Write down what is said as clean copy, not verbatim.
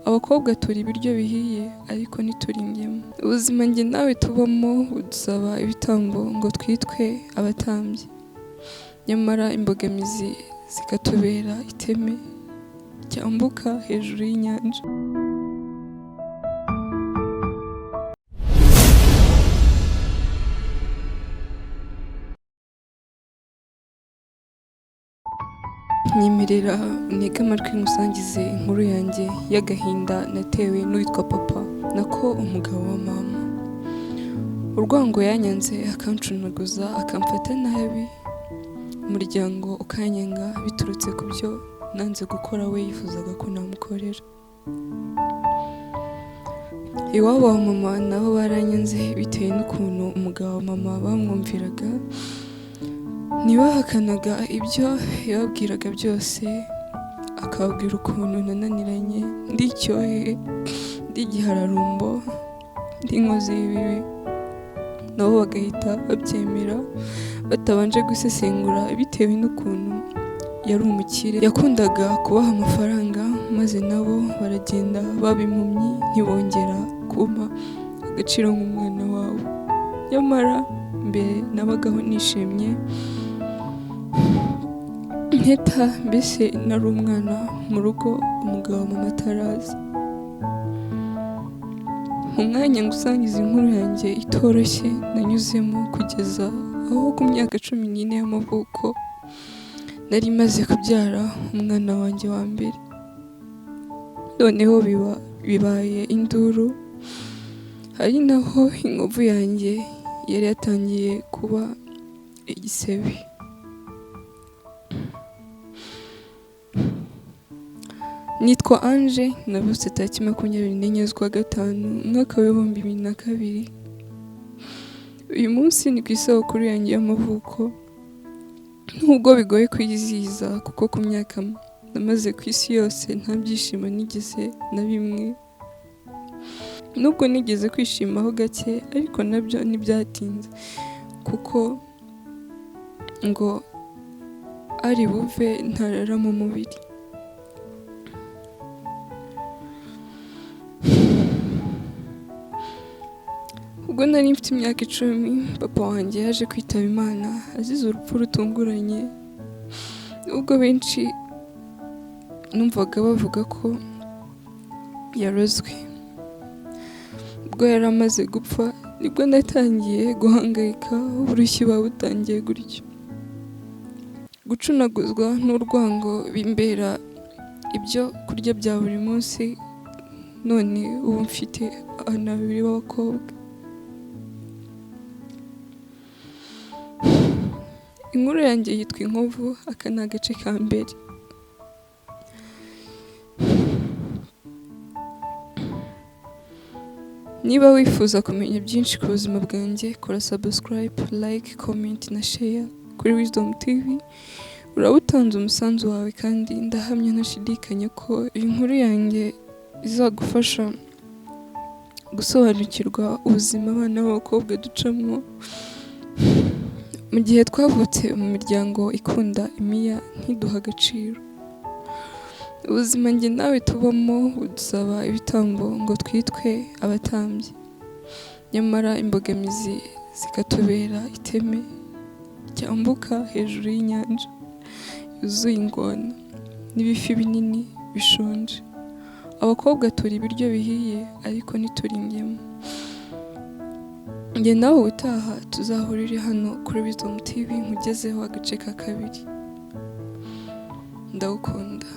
Abakobwa turi ibiryo bihiye ariko ntituri ingemu. Ubuzima njye nawe tubamo budusaba ibitambo ngo twitwe abatambyi, nyamara imbogamizi zikatubera iteme ryambuka hejuru y'inyanja. Nyemerera unege amatwi ngusangize inkuru yanjye y'agahinda natewe n'uwitwa papa, nako umugabo wa mama. Urwango yanyanze akancunaguza akamfata nabi, umuryango ukanyenga biturutse ku byo nanze gukora we yifuzaga ko namukorera. Iwabo wa mama nabo baranyanze bitewe n'ukuntu umugabo wa mama bamwumviraga, ntibahakanaga ibyo yababwiraga byose, akababwira ukuntu nananiranye, ndi icyohe, ndi igihararumbo, ndi inkozi y'ibibi. Nabo bagahita babyemera batabanje gusesengura bitewe n'ukuntu yari umukire, yakundaga kubaha amafaranga, maze nabo baragenda baba impumyi, ntibongera kumpa agaciro nk'umwana wabo. Nyamara mbere nabagaho nishimye, nketa, mbese nari umwana mu rugo umugabo wa mama ataraza. Mu mwanya ngusangiza inkuru yanjye itoroshye nanyuzemo kugeza aho ku myaka 14 y'amavuko nari maze kubyara umwana wanjye wa mbere. Noneho bibaye induru, ari naho inkovu yanjye yari yatangiye kuba igisebe. Nitwa Ange, navutse tariki 24 z'ukwa gatanu umwaka w'ibihumbi 2002. Uyu munsi ni ku isabukuru yanjye y'amavuko, nubwo bigoye kuyizihiza kuko ku myaka namaze ku isi yose nta byishimo nigeze na bimwe. Nubwo nigeze kwishimaho gake, ariko nabyo ntibyatinze kuko ngo ari buve ntarara mu mubiri. Ubwo nari mfite imyaka 10, papa wanjye yaje kwitaba Imana azize urupfu rutunguranye. Ubwo benshi numvaga bavuga ko yarozwe. Ubwo yari amaze gupfa nibwo natangiye guhangayika, uburushyi butangiye gutyo, gucunaguzwa n'urwango bimbera ibyo kurya bya buri munsi. None ubu mfite abana 2 b'abakobwa. Inkuru yanjye yitwa Inkovu, aka ni agace ka mbere. Niba wifuza kumenya byinshi ku buzima bwanjye, kora subscribe, like, comment na share kuri Wisdom TV. Uraba utanze umusanzu wawe, kandi ndahamya ntashidikanya ko iyi nkuru yanjye izagufasha gusobanukirwa ubuzima abana b'abakobwa ducamo mu gihe twavutse mu miryango ikunda imiya ntiduha agaciro. Ubuzima njye nawe tubamo budusaba ibitambo ngo twitwe abatambyi, nyamara imbogamizi zikatubera iteme ryambuka hejuru y'inyanja yuzuye ingona n'ibifi binini bishonje. Abakobwa turi ibiryo bihiye ariko ntituri ingemu. Njye nawe utaha tuzahurire hano kuri Wisdom TV nkugezeho agace ka 2. Ndagukunda.